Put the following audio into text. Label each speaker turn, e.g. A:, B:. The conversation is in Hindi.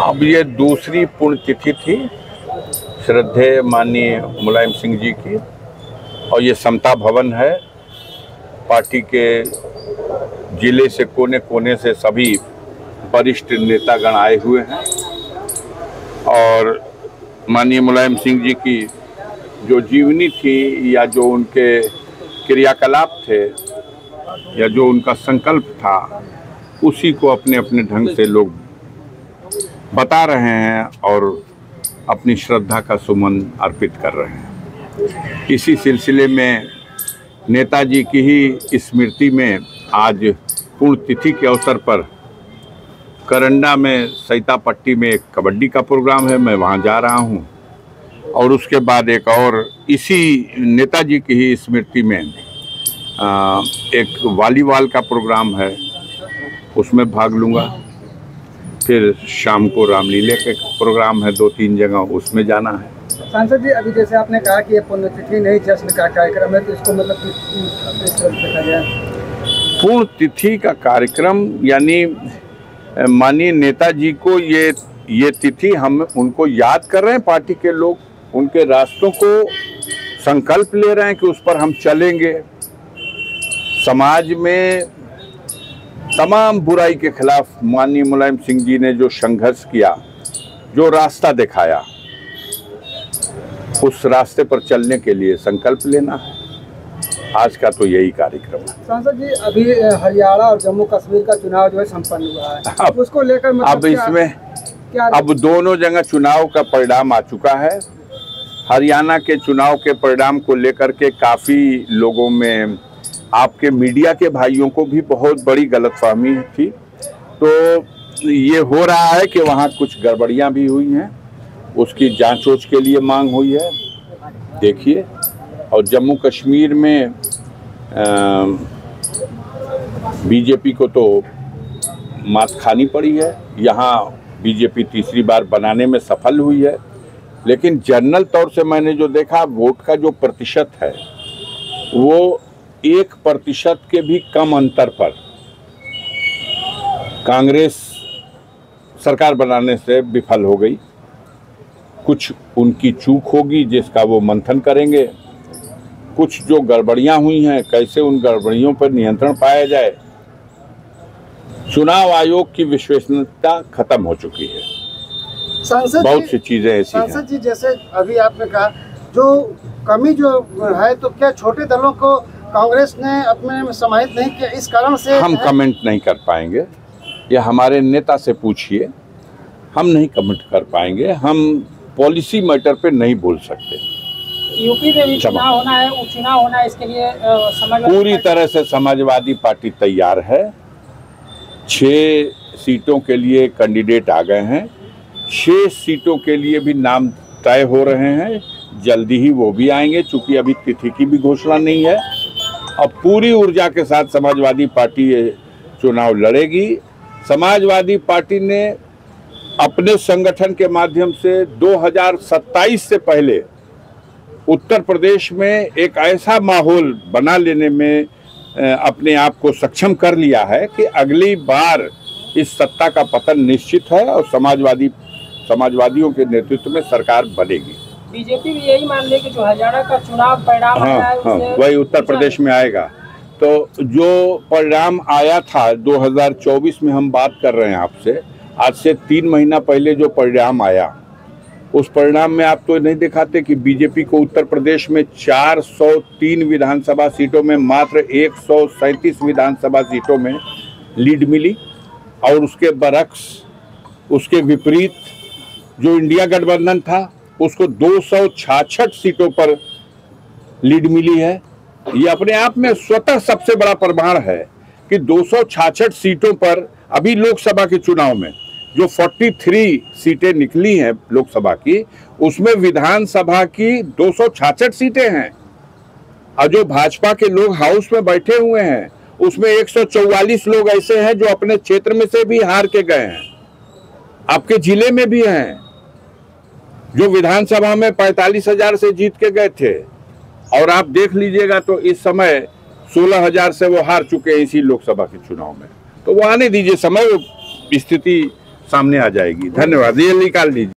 A: अब ये दूसरी पुण्यतिथि थी श्रद्धेय माननीय मुलायम सिंह जी की, और ये समता भवन है। पार्टी के जिले से कोने कोने से सभी वरिष्ठ नेतागण आए हुए हैं और माननीय मुलायम सिंह जी की जो जीवनी थी या जो उनके क्रियाकलाप थे या जो उनका संकल्प था, उसी को अपने अपने ढंग से लोग बता रहे हैं और अपनी श्रद्धा का सुमन अर्पित कर रहे हैं। इसी सिलसिले में नेताजी की ही स्मृति में आज पुण्यतिथि के अवसर पर करंडा में सैतापट्टी में एक कबड्डी का प्रोग्राम है, मैं वहां जा रहा हूं। और उसके बाद एक और इसी नेताजी की ही स्मृति में एक वॉलीबॉल का प्रोग्राम है, उसमें भाग लूँगा। फिर शाम को रामलीला के प्रोग्राम है 2-3 जगह, उसमें जाना है।
B: सांसद जी, अभी जैसे आपने कहा कि ये पुण्यतिथि नहीं जश्न का कार्यक्रम है, तो इसको मतलब किस तरह देखा गया?
A: पुण्यतिथि का कार्यक्रम यानी माननीय नेताजी को ये तिथि हम उनको याद कर रहे हैं। पार्टी के लोग उनके रास्तों को संकल्प ले रहे हैं कि उस पर हम चलेंगे। समाज में तमाम बुराई के खिलाफ माननीय मुलायम सिंह जी ने जो संघर्ष किया, जो रास्ता दिखाया, उस रास्ते पर चलने के लिए संकल्प लेना है। आज का तो यही कार्यक्रम है।
B: सांसद जी, अभी हरियाणा और जम्मू कश्मीर का चुनाव जो है संपन्न हुआ है, अब उसको लेकर मतलब
A: अब इसमें अब दोनों जगह चुनाव का परिणाम आ चुका है। हरियाणा के चुनाव के परिणाम को लेकर के काफ़ी लोगों में, आपके मीडिया के भाइयों को भी बहुत बड़ी गलतफहमी थी। तो ये हो रहा है कि वहाँ कुछ गड़बड़ियाँ भी हुई हैं, उसकी जांच के लिए मांग हुई है, देखिए। और जम्मू कश्मीर में बीजेपी को तो मात खानी पड़ी है। यहाँ बीजेपी तीसरी बार बनाने में सफल हुई है, लेकिन जनरल तौर से मैंने जो देखा, वोट का जो प्रतिशत है वो 1% के भी कम अंतर पर कांग्रेस सरकार बनाने से विफल हो गई। कुछ उनकी चूक होगी जिसका वो मंथन करेंगे, कुछ जो गड़बड़ियां हुई हैं कैसे उन गड़बड़ियों पर नियंत्रण पाया जाए। चुनाव आयोग की विश्वसनीयता खत्म हो चुकी है। बहुत सी चीजें ऐसी हैं।
B: सांसद जी, जैसे अभी आपने कहा जो कमी जो है, तो क्या छोटे दलों को कांग्रेस ने अपने में समाहित नहीं किया, इस कारण से?
A: हम कमेंट नहीं कर पाएंगे, या हमारे नेता से पूछिए, हम नहीं कमेंट कर पाएंगे। हम पॉलिसी मैटर पे नहीं बोल सकते।
B: यूपी में भी चुनाव होना है, उपचुनाव होना है, इसके लिए
A: पूरी तरह से समाजवादी पार्टी तैयार है। 6 सीटों के लिए कैंडिडेट आ गए हैं, 6 सीटों के लिए भी नाम तय हो रहे हैं, जल्दी ही वो भी आएंगे। चूंकि अभी तिथि की भी घोषणा नहीं है। अब पूरी ऊर्जा के साथ समाजवादी पार्टी ये चुनाव लड़ेगी। समाजवादी पार्टी ने अपने संगठन के माध्यम से 2027 से पहले उत्तर प्रदेश में एक ऐसा माहौल बना लेने में अपने आप को सक्षम कर लिया है कि अगली बार इस सत्ता का पतन निश्चित है और समाजवादियों के नेतृत्व में सरकार बनेगी।
B: बीजेपी भी यही मान ले कि जो हरियाणा का चुनाव परिणाम
A: वही उत्तर प्रदेश में आएगा। तो जो परिणाम आया था 2024 में, हम बात कर रहे हैं आपसे, आज से 3 महीना पहले जो परिणाम आया, उस परिणाम में आप तो नहीं दिखाते कि बीजेपी को उत्तर प्रदेश में 403 विधानसभा सीटों में मात्र 137 विधानसभा सीटों में लीड मिली, और उसके बरक्स उसके विपरीत जो इंडिया गठबंधन था उसको 266 सीटों पर लीड मिली है। ये अपने आप में स्वतः सबसे बड़ा प्रमाण है कि 266 सीटों पर अभी लोकसभा के चुनाव में जो 43 सीटें निकली हैं लोकसभा की, उसमें विधानसभा की 266 सीटें हैं। और जो भाजपा के लोग हाउस में बैठे हुए हैं, उसमें 144 लोग ऐसे हैं जो अपने क्षेत्र में से भी हार के गए हैं, आपके जिले में भी हैं, जो विधानसभा में 45,000 से जीत के गए थे। और आप देख लीजिएगा तो इस समय 16,000 से वो हार चुके हैं इसी लोकसभा के चुनाव में। तो वो आने दीजिए समय, स्थिति सामने आ जाएगी। धन्यवाद। ये निकाल लीजिए।